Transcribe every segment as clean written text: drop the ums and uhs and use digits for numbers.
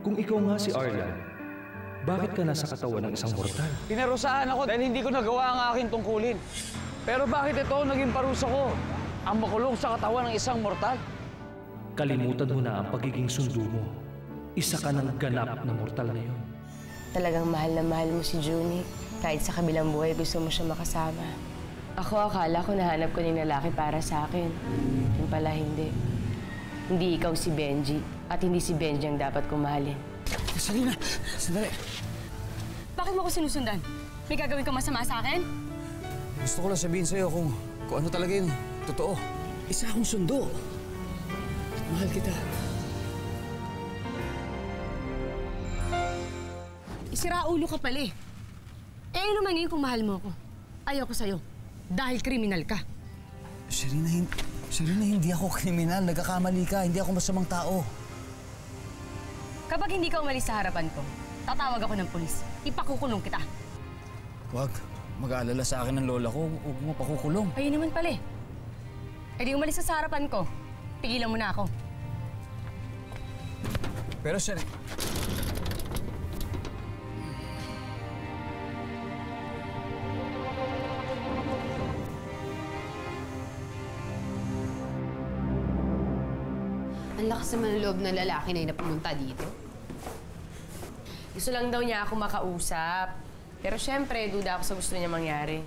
Kung ikaw nga si Arlan, bakit ka nasa katawan ng isang mortal? Pinarusahan ako dahil hindi ko nagawa ang aking tungkulin. Pero bakit ito naging parusa ko? Ang makulong sa katawan ng isang mortal? Kalimutan mo na ang pagiging sundo mo. Isa ka ng ganap na mortal na yun. Talagang mahal na mahal mo si Junie. Kahit sa kabilang buhay, gusto mo siya makasama. Ako, akala ko nahanap ko ng lalaki para sa akin. Yung pala hindi. Hindi ikaw si Benji. At hindi si Benji ang dapat kong mahalin. Sarina! Sandali! Bakit mo ko sinusundan? May gagawin ka masama sa akin? Gusto ko lang sabihin sa'yo kung ano talaga yung totoo. Isa akong sundo. Mahal kita. Isira ulo ka pala eh. Eh, ano man ngayon kung mahal mo ako? Ayoko sa'yo. Dahil kriminal ka. Sarina, hindi ako kriminal. Nagkakamali ka. Hindi ako masamang tao. Kapag hindi ka umalis sa harapan ko, tatawag ako ng pulis. Ipakukulong kita. Wag. Mag-aalala sa akin ng lola ko. Huwag mo pakukulong. Ayun naman pala eh. Eh di umalis ka sa harapan ko. Pigilan mo na ako. Pero Sarina... Ang lakas naman ng loob ng lalaki na yun na pumunta dito. Gusto lang daw niya ako makausap. Pero syempre, duda ako sa gusto niya mangyari.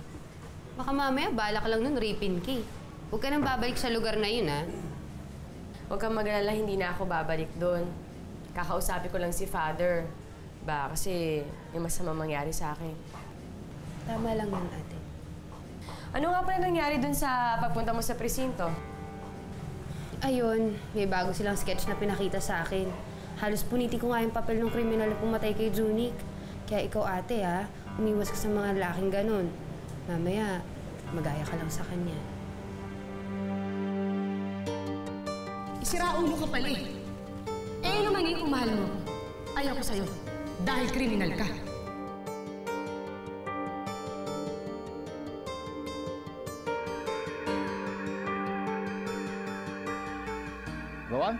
Baka mamaya, bala ka lang nun, rapin ka eh. Huwag ka nang babalik sa lugar na yun, ha? Huwag kang mag-alala, hindi na ako babalik doon. Kakausapin ko lang si Father. Kasi may masama mangyari sa akin. Tama lang yun, ate. Ano nga pala nangyari doon sa pagpunta mo sa presinto? Ayun, may bago silang sketch na pinakita sa akin. Halos puniti ko nga yung papel ng kriminal na pumatay kay Junique. Kaya ikaw, ate, ha? Umiwas ka sa mga lalaking ganun. Mamaya, magaya ka lang sa kanya. Isira ulo ka pala eh. Eh, ano man ngayon kung mahal mo ako? Ayoko sa'yo. Dahil kriminal ka. Gawan?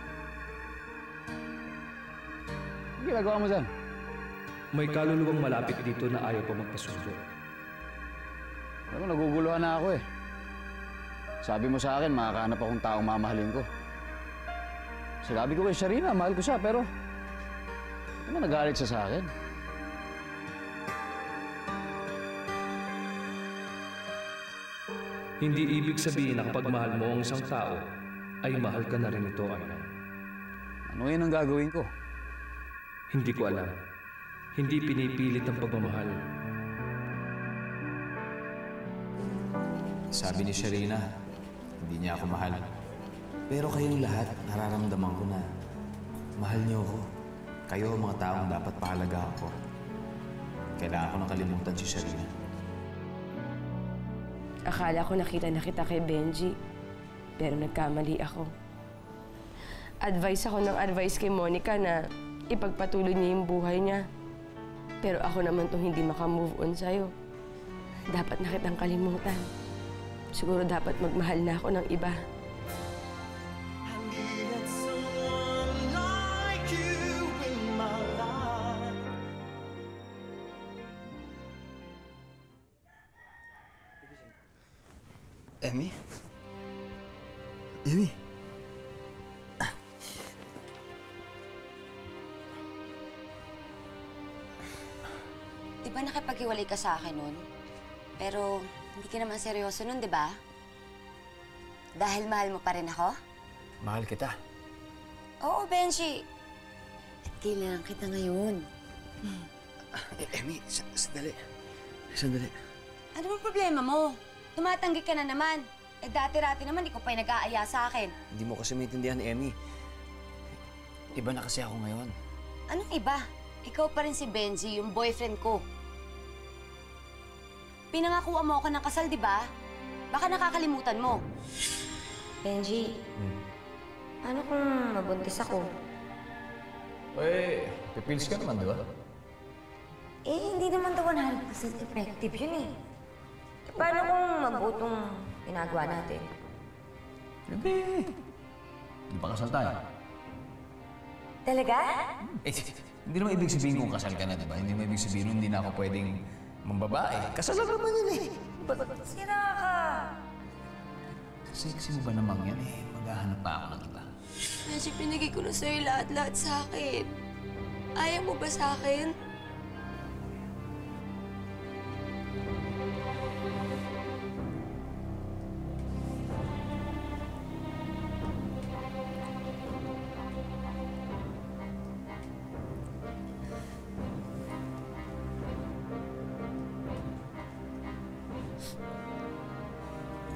Ano ginagawa mo dyan? May kaluluwang malapit dito na ayaw pa magpasundo. Alam mo, naguguluhan na ako eh. Sabi mo sa akin, makakahanap akong taong mamahalin ko. Sabi ko kay Sarina, mahal ko siya, pero... Ano nagalit siya sa akin? Hindi ibig sabihin na kapag mahal mo ang isang tao, ay mahal ka na rin ito, Arlan. Ano yun ang gagawin ko? Hindi ko alam. Hindi pinipilit ang pagmamahal. Sabi ni Sarina, hindi niya ako mahal. Pero kayong lahat, nararamdaman ko na mahal niyo ako. Kayo ang mga taong dapat pahalagaan ko. Kailangan ko nang kalimutan si Sarina. Akala ko nakita na kita kay Benji. Pero nagkamali ako. Advice ako ng advice kay Monica na ipagpatuloy niya yung buhay niya. Pero ako naman tong hindi makamove on sa'yo. Dapat na kitang kalimutan. Siguro dapat magmahal na ako ng iba. Emmy? Emmy? Di ba nakipag-iwalay ka sa akin nun? Pero hindi ka naman seryoso nun, di ba? Dahil mahal mo pa rin ako? Mahal kita. Oo, Benji. At kailangan kita ngayon. Emmy, sandali. Sandali. Ano bang problema mo? Tumatanggi ka na naman. Eh dati-rati naman, di ko pa'y nag-aaya sa akin. Hindi mo kasi maintindihan, Emmy. Iba na kasi ako ngayon. Anong iba? Ikaw pa rin si Benji, yung boyfriend ko. Pinangakuan mo ako ng kasal, di ba? Baka nakakalimutan mo. Benji, ano kung mabuntis ako? Eh, pipils ka naman, di ba? Eh, hindi naman daw 100% effective yun eh. Paano kung mabutong ginagawa natin? Hindi. Di ba kasal tayo? Talaga? Eh, Hindi naman ibig sabihin kung kasal ka na, di ba? Hindi naman ibig sabihin hindi na ako pwedeng mambabae. Kasal lang naman yun eh. Sira ka! Sexy mo ba namang yan eh? Maghahanap pa ako ng iba. Benji, pinigay ko na sa'yo lahat-lahat sa akin. Ayaw mo ba sa akin?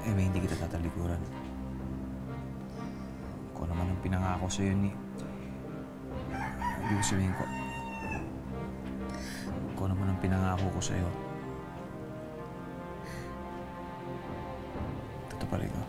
May hindi kita tatalikuran. Kung naman ang pinangako sa'yo ni... Ibig sabihin ko... Kung naman ang pinangako ko sa'yo... Tatuparin ko.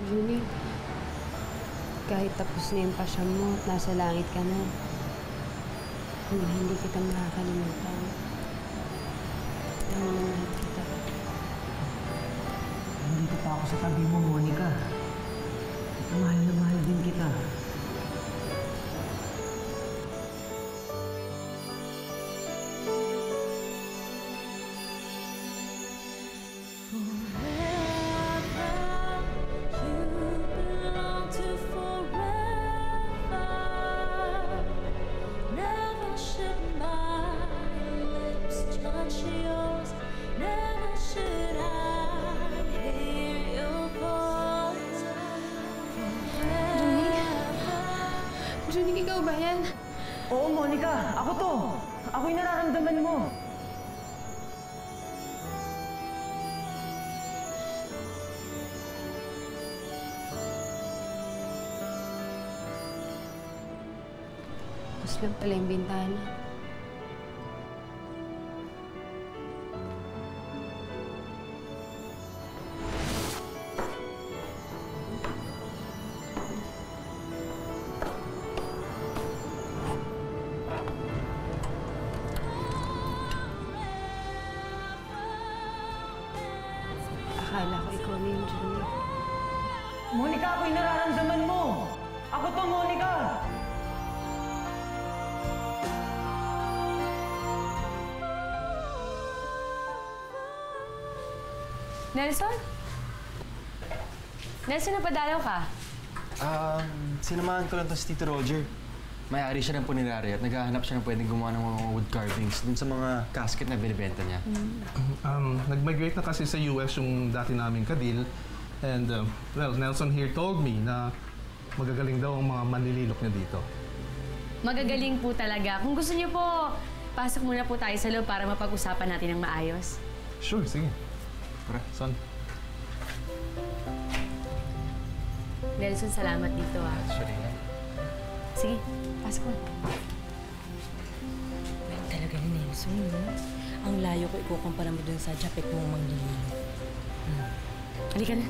Junie, kahit tapos na yung pasya mo at nasa langit ka na, hindi kita makakalimutan. Tama na lahat kita. Nandito pa ako sa tabi mo, Monica. Mahal na mahal din kita. Junie, ikaw ba yan? Oo, Monica. Ako to. Ako yung nararamdaman mo. Tapos lang pala yung bintana. Akala ko ikaw na yung Junie. Monica, ako yung nararamdaman mo. Ako to, Monica. Nelson? Nelson, napadalaw ka? Sinamahan ko lang to si Tito Roger. May-ari siya ng punerarya at naghahanap siya ng pwedeng gumawa ng mga wood carvings dun sa mga casket na binibenta niya. Nag-migrate na kasi sa US yung dati naming kadil. And, well, Nelson here told me na magagaling daw ang mga manlililok niya dito. Magagaling po talaga. Kung gusto niyo po, pasok muna po tayo sa loob para mapag-usapan natin ng maayos. Sure, sige. Tara, son. Nelson, salamat dito ah. Sige, pasok na. Pero talaga ni Nelson, no? Ang layo ko ikukumpara mo dun sa Japet mong manglilino. Halika na.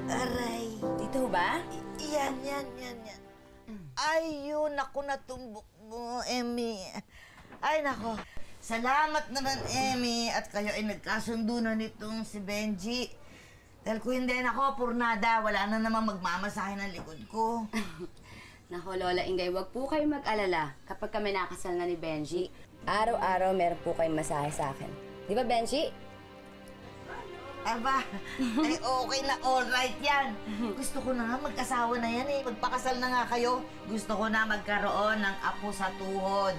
Aray. Dito ba? Yan. Ayun, ako natumbok mo, Emmy. Ay, nako. Salamat naman, Emmy. At kayo ay nagkasundo na nitong si Benji. Dahil kung hindi ako, purnada, wala na namang magmamasahe ng likod ko. Nako, Lola Ingay, wag po kayo mag-alala. Kapag kami nakasal na ni Benji, araw-araw meron po kayong masahe sa akin. Di ba, Benji? Aba, ay okay na, all right yan. Gusto ko na nga mag-asawa na yan eh. Magpakasal na nga kayo. Gusto ko na magkaroon ng apo sa tuhod.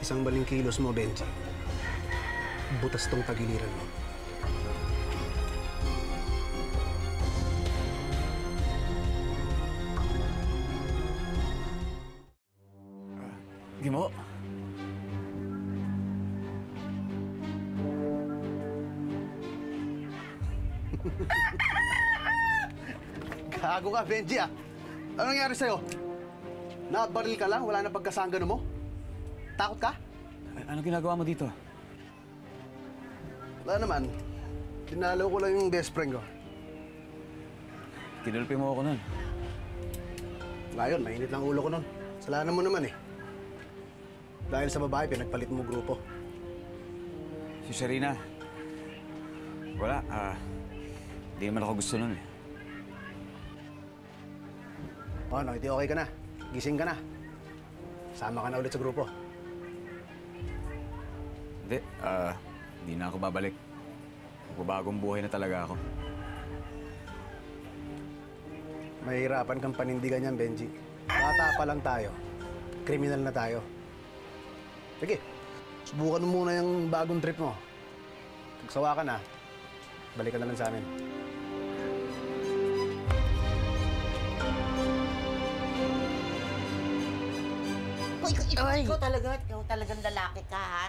Isang baling kilos mo, Benji. Butas tong tagiliran mo. Gimo? Gago ka, Benji ah. Ano nangyari sa'yo? Nabaril ka lang? Wala na pagkasanggano mo? Takot ka? Ano ginagawa mo dito? Wala naman. Tinalo ko lang yung best friend ko. Kinulpi mo ako nun. Ngayon, mainit lang ulo ko nun. Salanan mo naman eh. Dahil sa babae, pinagpalit mo grupo. Si Sharina. Wala, hindi naman ako gusto nun eh. O ano, hindi okay ka na. Gising ka na. Sama ka na ulit sa grupo. Hindi na ako babalik. Magbabagong buhay na talaga ako. Mahirapan kang panindigan yan, Benji. Bata pa lang tayo. Kriminal na tayo. Sige, subukan mo muna yung bagong trip mo. Pag sawa ka na, balik ka na lang sa amin. Ikaw talagang lalaki ka, ha?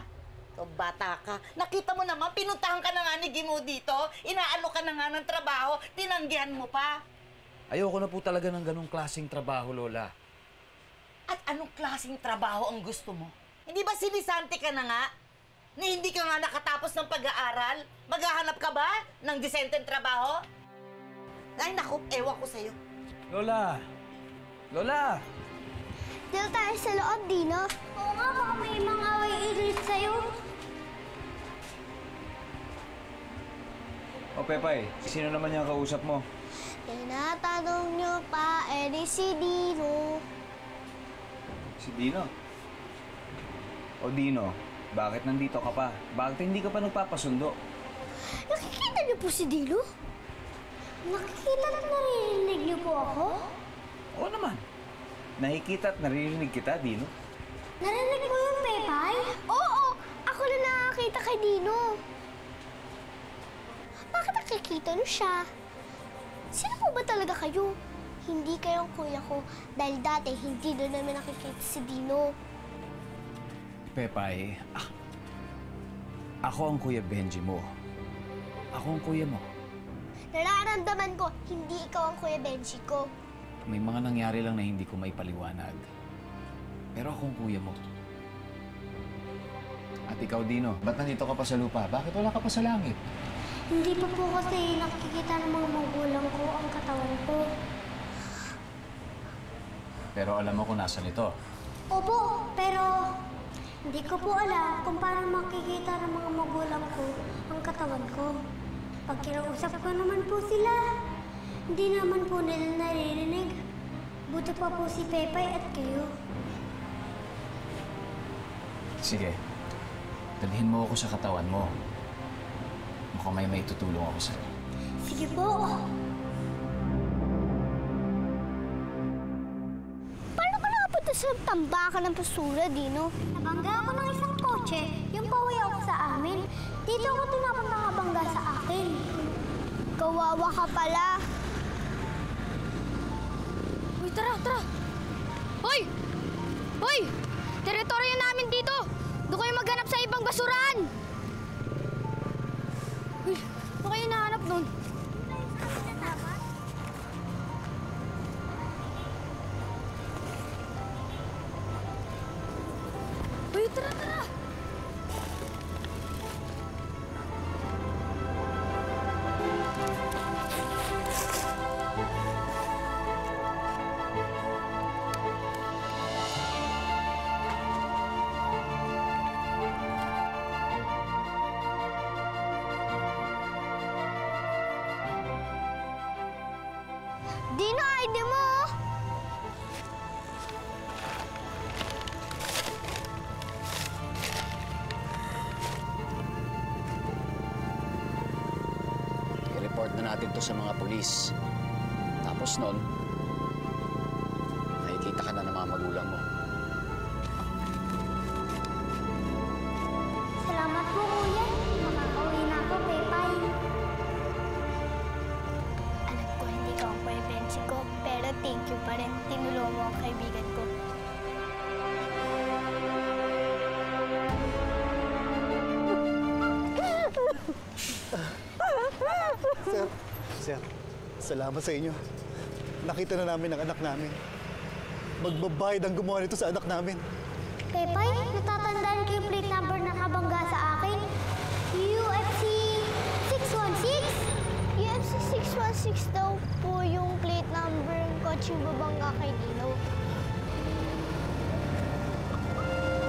Ikaw bata ka. Nakita mo naman, pinuntahan ka na nga ni Gimo dito. Inaalo ka na nga ng trabaho, tinanggihan mo pa. Ayoko na po talaga ng ganong klaseng trabaho, Lola. At anong klaseng trabaho ang gusto mo? Hindi ba sinisante ka na nga? Ni hindi ka nga nakatapos ng pag-aaral? Maghahanap ka ba ng disenteng trabaho? Ay, naku, ewan ko sa'yo. Lola! Lola! Dito tayo sa loob, Dino. Oo nga, baka may mga away ulit sa'yo. O, Pepay, sino naman yung kausap mo? Tinatanong nyo pa, di si Dino. Si Dino? O Dino, bakit nandito ka pa? Bakit hindi ka pa nagpapasundo? Nakikita niyo po si Dino? Nakikita at naririnig niyo po ako? Oo naman. Nakikita at naririnig kita, Dino. Narinig mo yung Pepay? Oo! Ako na nakakita kay Dino. Bakit nakikita niyo siya? Sino po ba talaga kayo? Hindi kayong kuya ko dahil dati hindi doon namin nakikita si Dino. Pepay, ako ang Kuya Benji mo. Ako ang kuya mo. Nararamdaman ko, hindi ikaw ang Kuya Benji ko. May mga nangyari lang na hindi ko maipaliwanag. Pero ako ang kuya mo. At ikaw, Dino, ba't nandito ka pa sa lupa? Bakit wala ka pa sa langit? Hindi pa po kasi nakikita ng mga magulang ko ang katawan ko. Pero alam mo kung nasan ito. Opo, pero hindi ko po alam kung paano makikita ng mga magulang ko ang katawan ko. Pag kinausap ko naman po sila, hindi naman po nila naririnig. Buti pa po si Pepay at kayo. Sige, dalhin mo ako sa katawan mo. Mukhang may maitutulong ako sa'yo. Sige po. Paano ka nakapunta sa tambakan ng basura, Dino? Nabangga ako ng isang kotse, yung pauwi ako sa amin. Dito ako tinapon ng nabangga sa akin. Kawawa ka pala. Uy, tara, tara! Hoy! Hoy! Teritoryo namin dito! Doon kayo maghanap sa ibang basurahan! Uy, ano kayo nahanap nun? Uy, tara, tara! Dino, ID mo! I-report na natin to sa mga pulis. Tapos nun, nakikita ka na ng mga magulang mo. Salamat po, kuya. Makakauwi na ako, Pepay. Alam ko, hindi ka ang Kuya Benji ko, pero thank you pa rin. Tinulungan mo ang kaibigan ko. Sir, salamat sa inyo. Nakita na namin ang anak namin. Magbabayad ang gumawa nito sa anak namin. Pepay, natatandaan ko yung plate number na kabangga sa akin? UFC 616? UFC 616 daw po yung plate number ng kotse babangga kay Dino.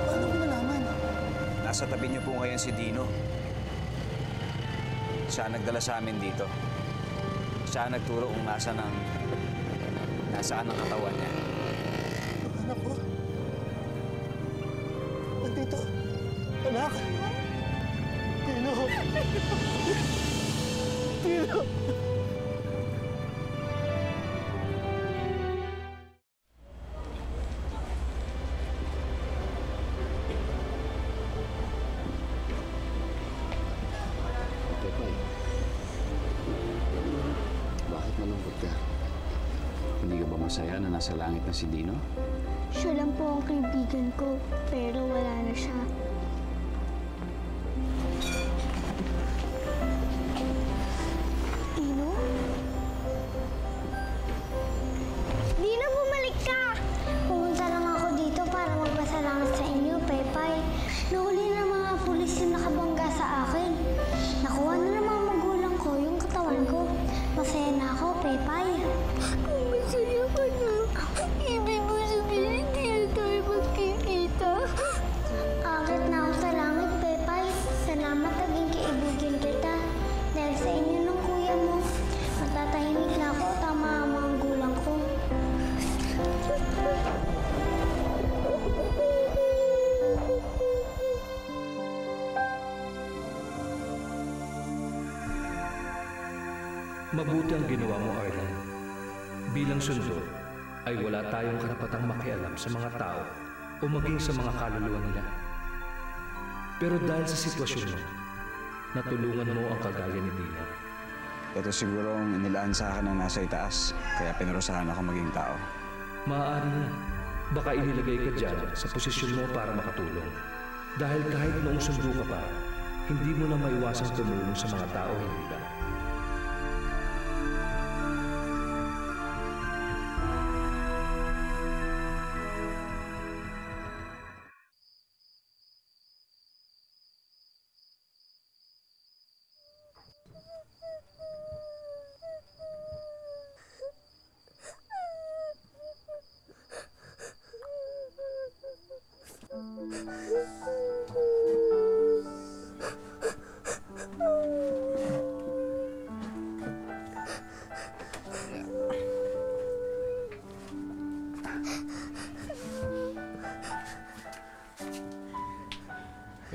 Paano mo nalaman? Nasa tabi niyo po ngayon si Dino. Siya ang nagdala sa amin dito. Siya ang nagturo kung nasaan ang katawan niya. Anak ko. Nandito. Anak. Dino. Dino. Pepay, bakit malungkot ka? Hindi ka ba masaya na nasa langit na si Dino? Siya lang po ang kaibigan ko, pero wala na siya. Dino? Dino, bumalik ka! Pumunta lang ako dito para magpasalamat sa inyo, Pepay. Nahuli na mga pulis yung nakabangga sa akin. Nakuha na ng mga magulang ko yung katawan ko. Masaya na ako, Pepay. Kung masaya ka na, ibig mo sabihin hindi na tayo magkikita. Akit na ako sa langit, Pepay. Salamat naging kaibigan kita. Dahil sa inyo ng kuya mo, matatahimik na ako tama ang mga gulang ko. Mabuti ang ginawa mo, Arlen. Bilang sundo, ay wala tayong karapatang makialam sa mga tao o maging sa mga kaluluwa nila. Pero dahil sa sitwasyon mo, natulungan mo ang kagaya ni Dino. Ito siguro ang inilaan sa akin ng nasa itaas, kaya pinarusahan ako maging tao. Maaari nga. Baka inilagay ka dyan sa posisyon mo para makatulong. Dahil kahit noong sundo ka pa, hindi mo na maiwasang tumulong sa mga tao, hindi ba?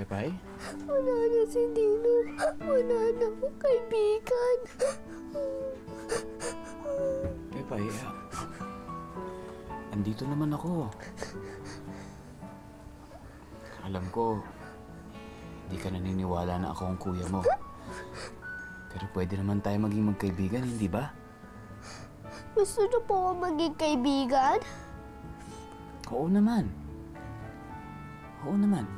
Pepay? Wala na si Dino. Wala na akong kaibigan. Pepay, andito naman ako. Alam ko, di ka naniniwala na ako ang kuya mo. Pero pwede naman tayo maging magkaibigan, hindi ba? Gusto niyo po ako maging kaibigan? Oo naman. Oo naman.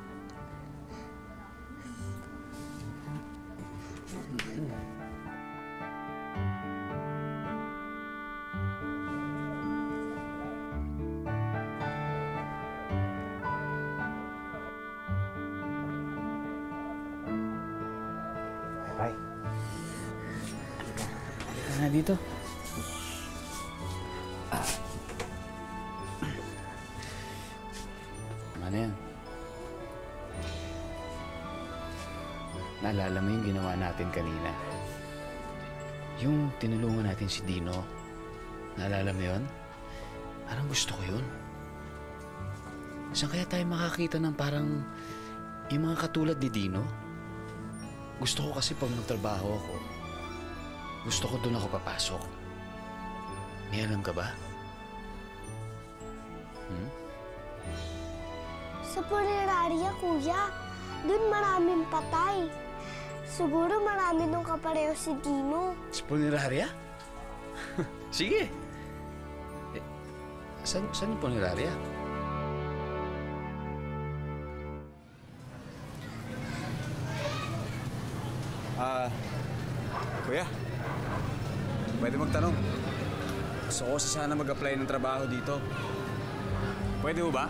Pepay. Halika na dito. Ano yan? Naalala mo yung ginawa natin kanina? Yung tinulungan natin si Dino. Naalala mo yun? Parang gusto ko yun. Saan kaya tayo makakita ng parang yung mga katulad ni Dino? Gusto ko kasi pag magtrabaho ako, gusto ko doon ako papasok. May alam ka ba? Sa punerarya, kuya. Doon maraming patay. Siguro marami nung kapareho si Dino. Sa punerarya? Sige. Saan yung punerarya? Kuya, Pwede magtanong. Gusto ko sana mag-apply ng trabaho dito. Pwede mo ba?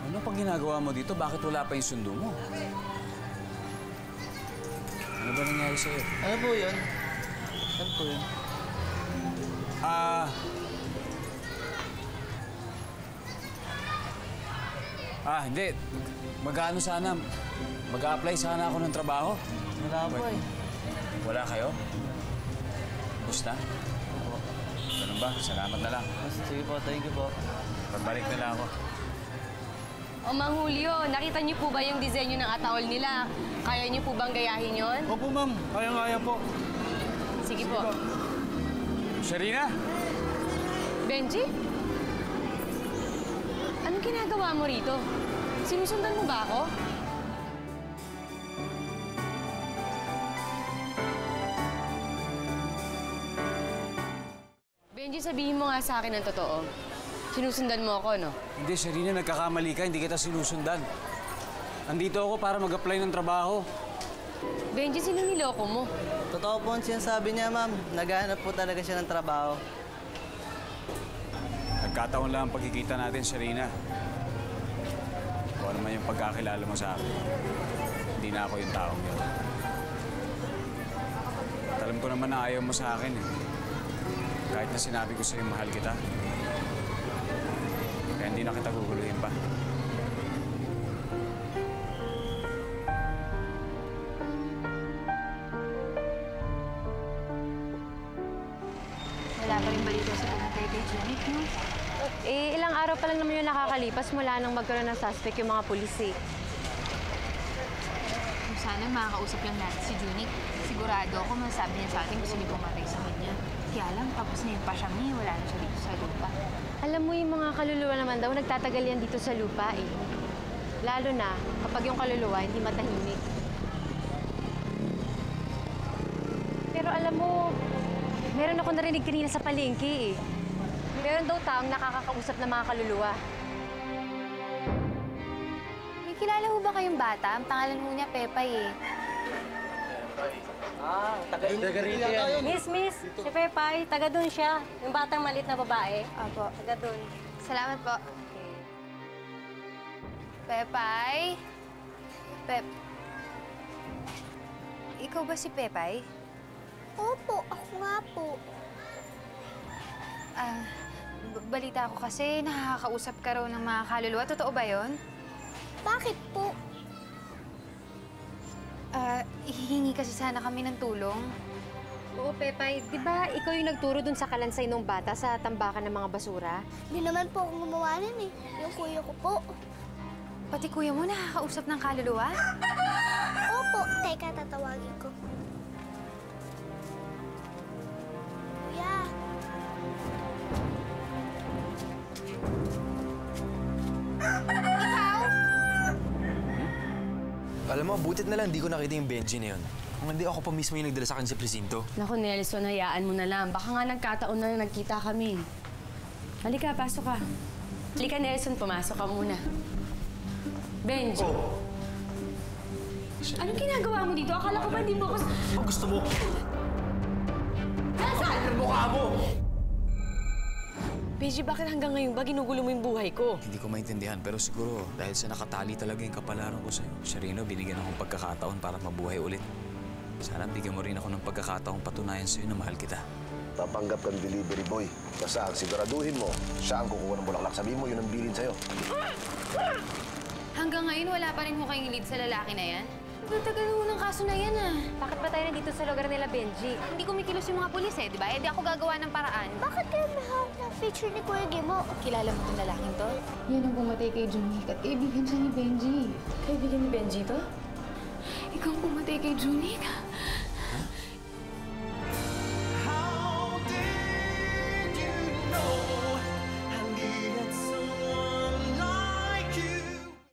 Ano pang ginagawa mo dito? Bakit wala pa yung sundo mo? Ano ba nangyari sa'yo? Ano po yun? Ano po yun? Hindi. Mag-ano sana? Mag-a-apply sana ako ng trabaho. Wala po eh. Wala kayo? Gusto na? Ganun ba? Salamat na lang. Sige po, thank you po. Pagbalik na lang ako. O Mang Julio, nakita niyo po ba yung disenyo ng ataol nila? Kaya niyo po bang gayahin yon? Opo, ma'am. Kaya-kaya po. Sige po. Sharina? Benji? Anong ginagawa mo rito? Sinusundan mo ba ako? Benji, sabihin mo nga sa akin ang totoo. Sinusundan mo ako, no? Hindi, Sharina. Nagkakamali ka. Hindi kita sinusundan. Andito ako para mag-apply ng trabaho. Benji, sino niloko mo? Totoo po ang sinasabi niya, ma'am. Naghahanap po talaga siya ng trabaho. Nagkataon lang ang pagkikita natin, Sharina. Kung ano man yung pagkakilala mo sa akin, hindi na ako yung taong yun. At alam ko naman na ayaw mo sa akin, eh. Kahit na sinabi ko sa'yo, mahal kita. Kaya hindi na kita guguluhin pa. Wala pa rin balita sa pumatay kay Janet, no? Ilang araw pa lang naman yung nakakalipas mula nang magkaroon ng suspect yung mga pulis, eh. Kung sana makakausap lang natin si Junik, sigurado ako masasabi niya sa atin gusto niya pumatay sa kanya. Kaya lang, tapos na yung pasyang niya, wala na siya dito sa lupa. Alam mo, yung mga kaluluwa naman daw, nagtatagal yan dito sa lupa, eh. Lalo na kapag yung kaluluwa hindi matahimik. Pero alam mo, meron ako narinig kanina sa palengke, eh. Meron daw taong nakakakausap ng mga kaluluwa. May kilala ho ba kayong bata? Ang pangalan ho niya Pepay, eh. Taga-rito yan. Miss, si Pepay, taga doon siya. Yung batang maliit na babae. Apo. Taga doon. Salamat po. Pepay? Ikaw ba si Pepay? Opo, ako nga po. Balita ko kasi nakakausap ka raw ng mga kaluluwa. Totoo ba yon? Bakit po? Hihingi kasi sana kami ng tulong. Oo, Pepay. Di ba ikaw yung nagturo dun sa kalansay ng bata sa tambakan ng mga basura? Hindi naman po ako gumawa nun eh. Yung kuya ko po. Pati kuya mo nakakausap ng kaluluwa? Opo. Teka, tatawagin ko. Kuya. Ikaw? Alam mo, butit na lang hindi ko nakita yung Benji na yun. Kung hindi ako pa mismo yung nagdala sa akin sa presinto. Naku, Nelson, hayaan mo na lang. Baka nga nagkataon na nagkita kami. Halika, pasok ka. Halika, Nelson, pumasok ka muna. Benji. Oh. Anong ginagawa mo dito? Akala ko ba hindi mo ako... Ang gusto mo? Nasaan? Ang mukha mo! Benji, bakit hanggang ngayon ba ginugulo mo yung buhay ko? Hindi ko maintindihan, pero siguro dahil sa nakatali talaga yung kapalaran ko sa'yo. Sharino, binigyan akong pagkakataon para mabuhay ulit. Sana bigyan mo rin ako ng pagkakataong patunayan sa'yo na mahal kita. Tapanggap kang delivery boy. Basta ang siguraduhin mo, siya ang kukuha ng bulaklak. Sabihin mo, yun ang bilin sa'yo. Hanggang ngayon, wala pa rin ho kayong lead sa lalaki na yan? Tagal ho ng kaso na yan, ah. Bakit ba tayo nandito sa lugar nila, Benji? Hindi kumikilos yung mga pulis, eh, di ba? Eh, di ako gagawa ng paraan. Bakit kayo mahal ng feature ni Kuya Gimo? Kilala mo itong lalaking to? Yan ang pumatay kay Junik at kaibigan siya ni Benji. Kaibigan ni Benji to? Ikaw ang pumatay kay Junik?